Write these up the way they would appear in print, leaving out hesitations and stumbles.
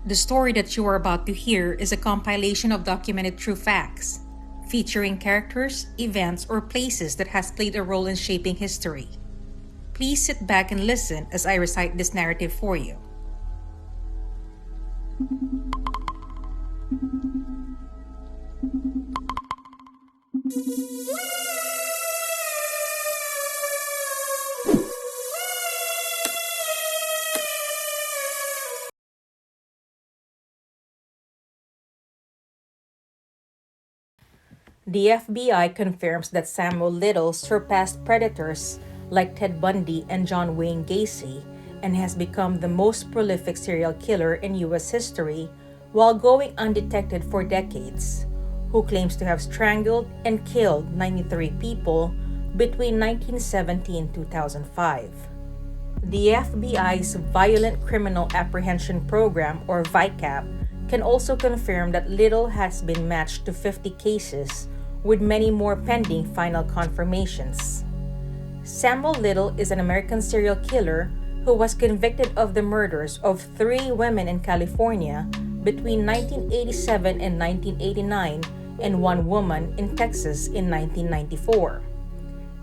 The story that you are about to hear is a compilation of documented true facts, featuring characters, events, or places that has played a role in shaping history. Please sit back and listen as I recite this narrative for you. The FBI confirms that Samuel Little surpassed predators like Ted Bundy and John Wayne Gacy and has become the most prolific serial killer in U.S. history while going undetected for decades, who claims to have strangled and killed 93 people between 1970 and 2005. The FBI's Violent Criminal Apprehension Program, or VICAP, can also confirm that Little has been matched to 50 cases, with many more pending final confirmations. Samuel Little is an American serial killer who was convicted of the murders of 3 women in California between 1987 and 1989 and 1 woman in Texas in 1994.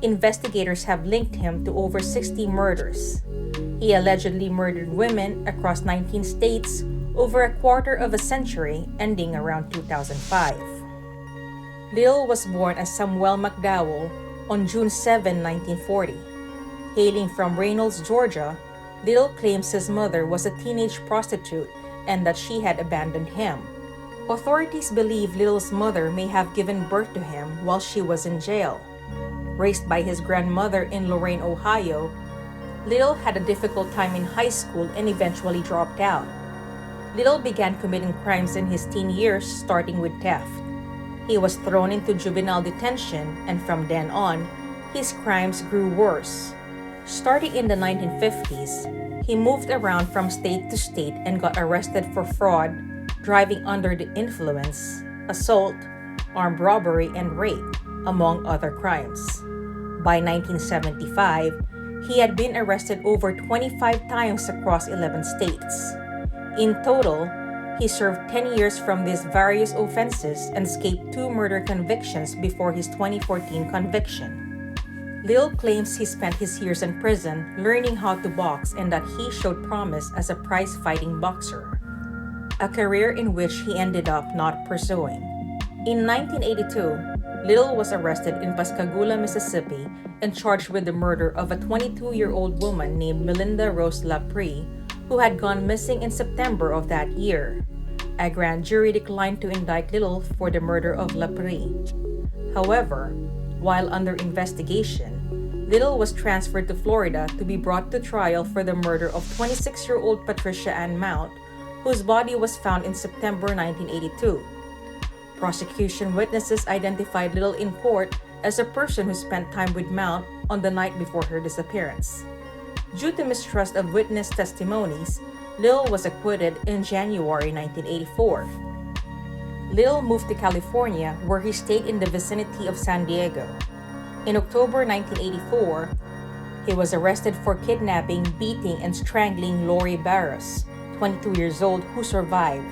Investigators have linked him to over 60 murders. He allegedly murdered women across 19 states over a quarter of a century, ending around 2005. Little was born as Samuel McDowell on June 7, 1940. Hailing from Reynolds, Georgia, Little claims his mother was a teenage prostitute and that she had abandoned him. Authorities believe Little's mother may have given birth to him while she was in jail. Raised by his grandmother in Lorain, Ohio, Little had a difficult time in high school and eventually dropped out. Little began committing crimes in his teen years, starting with theft. He was thrown into juvenile detention, and from then on, his crimes grew worse. Starting in the 1950s, he moved around from state to state and got arrested for fraud, driving under the influence, assault, armed robbery, and rape, among other crimes. By 1975, he had been arrested over 25 times across 11 states. In total, he served 10 years from these various offenses and escaped 2 murder convictions before his 2014 conviction. Little claims he spent his years in prison learning how to box and that he showed promise as a prize-fighting boxer, a career in which he ended up not pursuing. In 1982, Little was arrested in Pascagoula, Mississippi, and charged with the murder of a 22-year-old woman named Melinda Rose Lapre, who had gone missing in September of that year. A grand jury declined to indict Little for the murder of Lapre. However, while under investigation, Little was transferred to Florida to be brought to trial for the murder of 26-year-old Patricia Ann Mount, whose body was found in September 1982. Prosecution witnesses identified Little in court as a person who spent time with Mount on the night before her disappearance. Due to mistrust of witness testimonies, Little was acquitted in January 1984. Little moved to California, where he stayed in the vicinity of San Diego. In October 1984, he was arrested for kidnapping, beating, and strangling Lori Barros, 22 years old, who survived.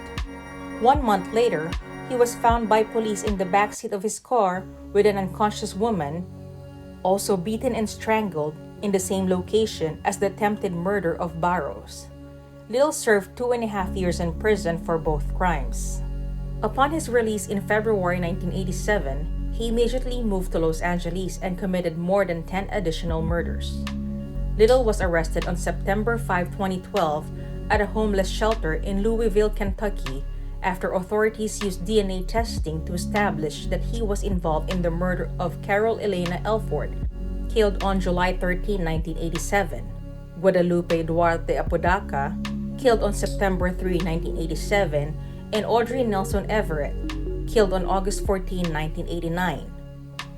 1 month later, he was found by police in the backseat of his car with an unconscious woman, also beaten and strangled, in the same location as the attempted murder of Barros. Little served 2.5 years in prison for both crimes. Upon his release in February 1987, he immediately moved to Los Angeles and committed more than 10 additional murders. Little was arrested on September 5, 2012 at a homeless shelter in Louisville, Kentucky, after authorities used DNA testing to establish that he was involved in the murder of Carol Elena Elford, killed on July 13, 1987, Guadalupe Duarte Apodaca, killed on September 3, 1987, and Audrey Nelson Everett, killed on August 14, 1989.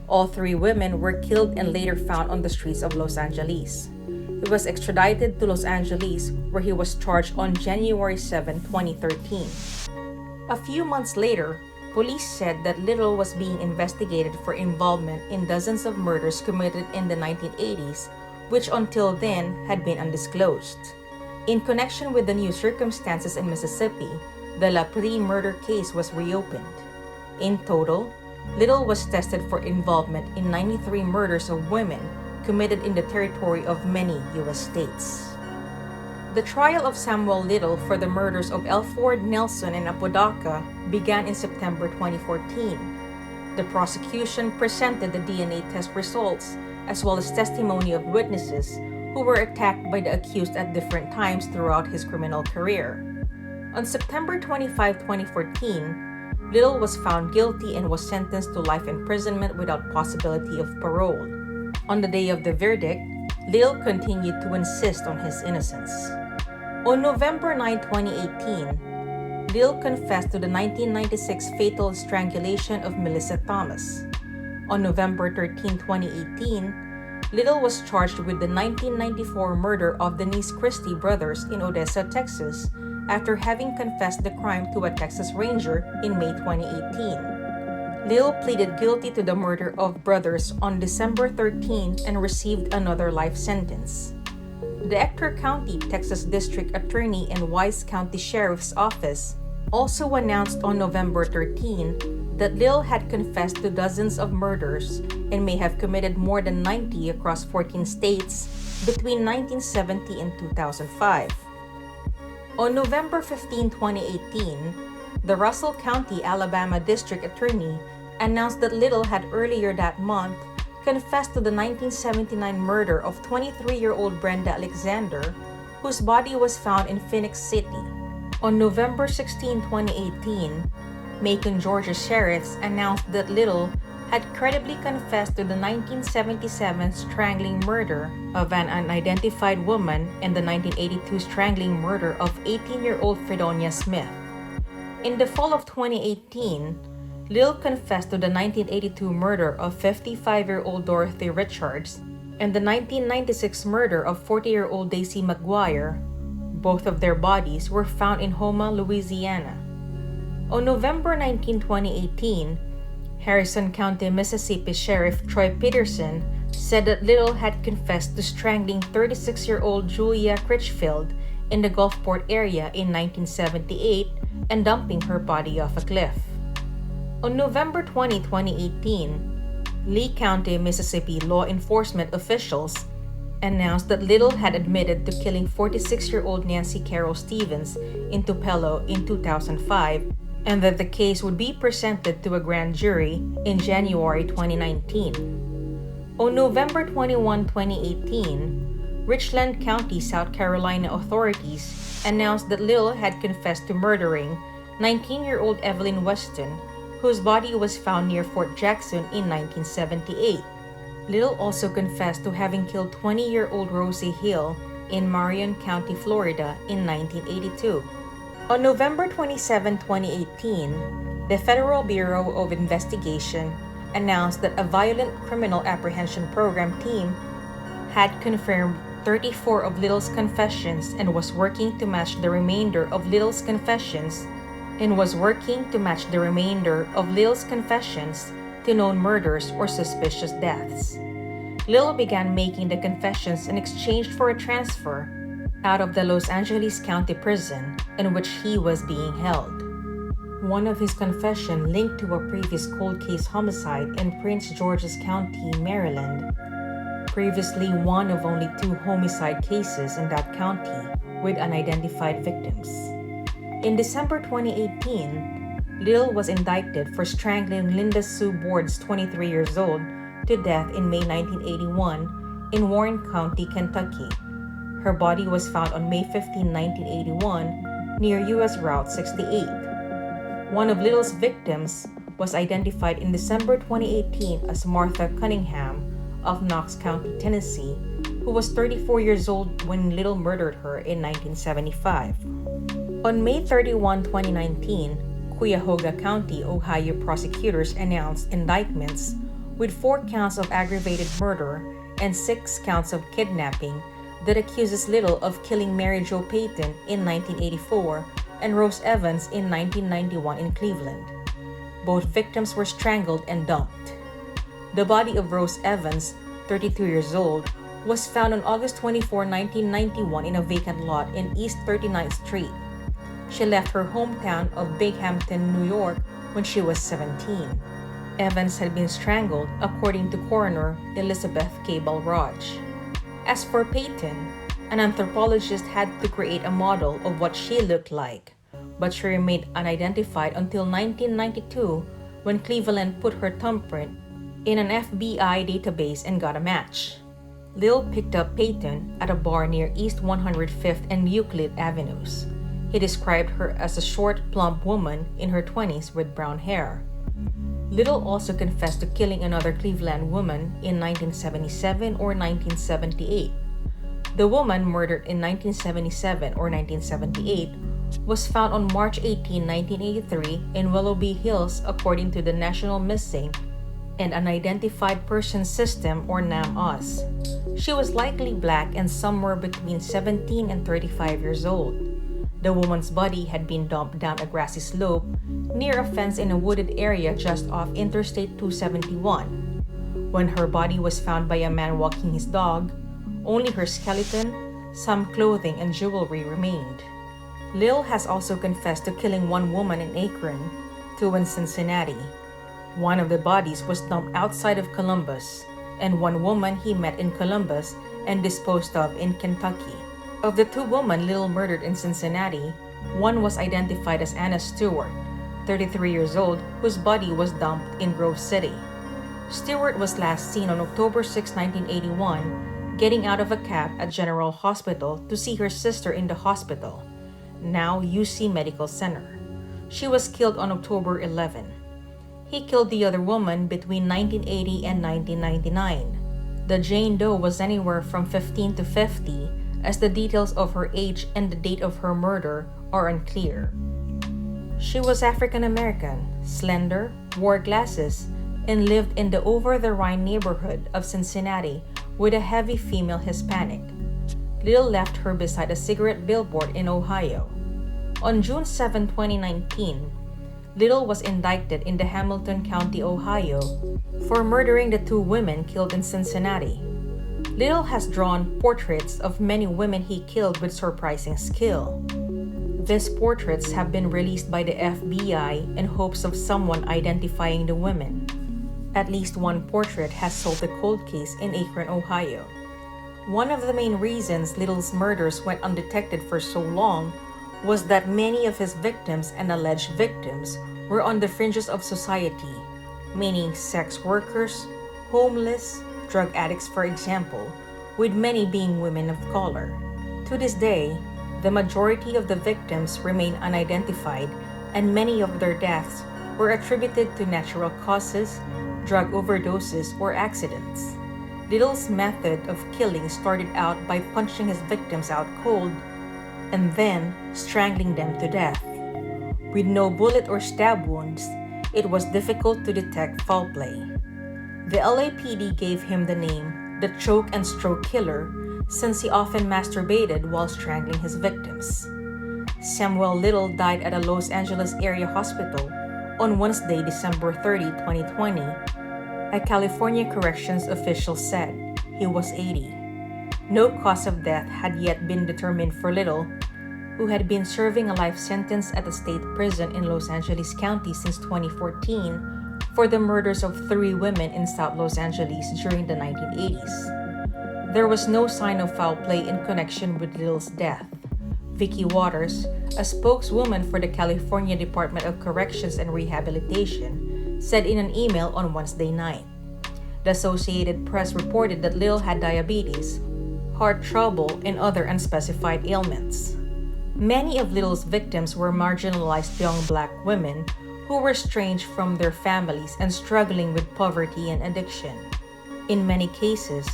All 3 women were killed and later found on the streets of Los Angeles. He was extradited to Los Angeles, where he was charged on January 7, 2013. A few months later, police said that Little was being investigated for involvement in dozens of murders committed in the 1980s, which until then had been undisclosed. In connection with the new circumstances in Mississippi, the Laprie murder case was reopened. In total, Little was tested for involvement in 93 murders of women committed in the territory of many U.S. states. The trial of Samuel Little for the murders of Elford, Nelson, and Apodaca began in September 2014. The prosecution presented the DNA test results as well as testimony of witnesses who were attacked by the accused at different times throughout his criminal career. On September 25, 2014, Little was found guilty and was sentenced to life imprisonment without possibility of parole. On the day of the verdict, Little continued to insist on his innocence. On November 9, 2018, Little confessed to the 1996 fatal strangulation of Melissa Thomas. On November 13, 2018, Little was charged with the 1994 murder of Denise Christie brothers in Odessa, Texas, after having confessed the crime to a Texas Ranger in May 2018. Little pleaded guilty to the murder of brothers on December 13 and received another life sentence. The Ector County, Texas District Attorney and Wise County Sheriff's Office also announced on November 13 that Little had confessed to dozens of murders and may have committed more than 90 across 14 states between 1970 and 2005. On November 15, 2018, the Russell County, Alabama District Attorney announced that Little had earlier that month confessed to the 1979 murder of 23-year-old Brenda Alexander, whose body was found in Phoenix City. On November 16, 2018, Macon, Georgia sheriffs announced that Little had credibly confessed to the 1977 strangling murder of an unidentified woman and the 1982 strangling murder of 18-year-old Fredonia Smith. In the fall of 2018, Little confessed to the 1982 murder of 55-year-old Dorothy Richards and the 1996 murder of 40-year-old Daisy McGuire. Both of their bodies were found in Houma, Louisiana. On November 19, 2018, Harrison County, Mississippi Sheriff Troy Peterson said that Little had confessed to strangling 36-year-old Julia Critchfield in the Gulfport area in 1978 and dumping her body off a cliff. On November 20, 2018, Lee County, Mississippi law enforcement officials announced that Little had admitted to killing 46-year-old Nancy Carroll Stevens in Tupelo in 2005 and that the case would be presented to a grand jury in January 2019. On November 21, 2018, Richland County, South Carolina authorities announced that Little had confessed to murdering 19-year-old Evelyn Weston, whose body was found near Fort Jackson in 1978. Little also confessed to having killed 20-year-old Rosie Hill in Marion County, Florida in 1982. On November 27, 2018, the Federal Bureau of Investigation announced that a Violent Criminal Apprehension Program team had confirmed 34 of Little's confessions and was working to match the remainder of Little's confessions to known murders or suspicious deaths. Little began making the confessions in exchange for a transfer out of the Los Angeles County Prison in which he was being held. One of his confessions linked to a previous cold case homicide in Prince George's County, Maryland, previously one of only 2 homicide cases in that county with unidentified victims. In December 2018, Little was indicted for strangling Linda Sue Boards, 23 years old, to death in May 1981 in Warren County, Kentucky. Her body was found on May 15, 1981, near U.S. Route 68. One of Little's victims was identified in December 2018 as Martha Cunningham of Knox County, Tennessee, who was 34 years old when Little murdered her in 1975. On May 31, 2019, Cuyahoga County, Ohio prosecutors announced indictments with 4 counts of aggravated murder and 6 counts of kidnapping that accuses Little of killing Mary Jo Payton in 1984 and Rose Evans in 1991 in Cleveland. Both victims were strangled and dumped. The body of Rose Evans, 32 years old, was found on August 24, 1991 in a vacant lot in East 39th Street. She left her hometown of Binghamton, New York when she was 17. Evans had been strangled, according to coroner Elizabeth Cable Raj. As for Payton, an anthropologist had to create a model of what she looked like, but she remained unidentified until 1992 when Cleveland put her thumbprint in an FBI database and got a match. Lil picked up Payton at a bar near East 105th and Euclid Avenues. He described her as a short, plump woman in her 20s with brown hair. Little also confessed to killing another Cleveland woman in 1977 or 1978. The woman murdered in 1977 or 1978 was found on March 18, 1983 in Willoughby Hills, according to the National Missing and Unidentified Person System or NamUs. She was likely black and somewhere between 17 and 35 years old. The woman's body had been dumped down a grassy slope near a fence in a wooded area just off Interstate 271. When her body was found by a man walking his dog, only her skeleton, some clothing, and jewelry remained. Lil has also confessed to killing one woman in Akron, two in Cincinnati. One of the bodies was dumped outside of Columbus, and one woman he met in Columbus and disposed of in Kentucky. Of the two women Lil murdered in Cincinnati, one was identified as Anna Stewart, 33 years old, whose body was dumped in Grove City. Stewart was last seen on October 6, 1981, getting out of a cab at General Hospital to see her sister in the hospital, now UC Medical Center. She was killed on October 11. He killed the other woman between 1980 and 1999. The Jane Doe was anywhere from 15 to 50, as the details of her age and the date of her murder are unclear. She was African American, slender, wore glasses, and lived in the Over-the-Rhine neighborhood of Cincinnati with a heavy female Hispanic. Lil left her beside a cigarette billboard in Ohio. On June 7, 2019, Little was indicted in the Hamilton County, Ohio, for murdering the two women killed in Cincinnati. Little has drawn portraits of many women he killed with surprising skill. These portraits have been released by the FBI in hopes of someone identifying the women. At least one portrait has solved the cold case in Akron, Ohio. One of the main reasons Little's murders went undetected for so long was that many of his victims and alleged victims were on the fringes of society, meaning sex workers, homeless, drug addicts, for example, with many being women of color. To this day, the majority of the victims remain unidentified, and many of their deaths were attributed to natural causes, drug overdoses, or accidents. Little's method of killing started out by punching his victims out cold and then strangling them to death. With no bullet or stab wounds, it was difficult to detect foul play. The LAPD gave him the name the Choke and Stroke Killer since he often masturbated while strangling his victims. Samuel Little died at a Los Angeles area hospital on Wednesday, December 30, 2020. A California corrections official said he was 80. No cause of death had yet been determined for Little, who had been serving a life sentence at a state prison in Los Angeles County since 2014 for the murders of 3 women in South Los Angeles during the 1980s. There was no sign of foul play in connection with Little's death. Vicki Waters, a spokeswoman for the California Department of Corrections and Rehabilitation, said in an email on Wednesday night. The Associated Press reported that Little had diabetes, heart trouble, and other unspecified ailments. Many of Little's victims were marginalized young black women who were estranged from their families and struggling with poverty and addiction. In many cases,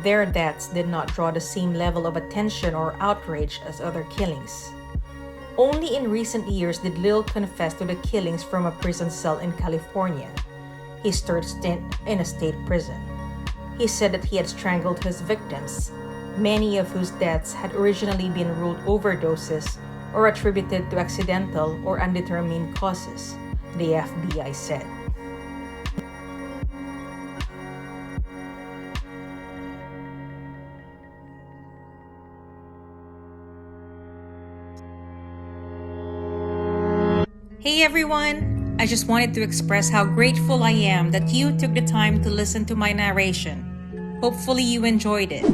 their deaths did not draw the same level of attention or outrage as other killings. Only in recent years did Little confess to the killings from a prison cell in California, his third stint in a state prison. He said that he had strangled his victims, many of whose deaths had originally been ruled overdoses or attributed to accidental or undetermined causes, the FBI said. Hey everyone! I just wanted to express how grateful I am that you took the time to listen to my narration. Hopefully you enjoyed it.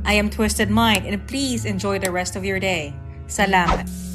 I am Twisted Mind and please enjoy the rest of your day. Salamat!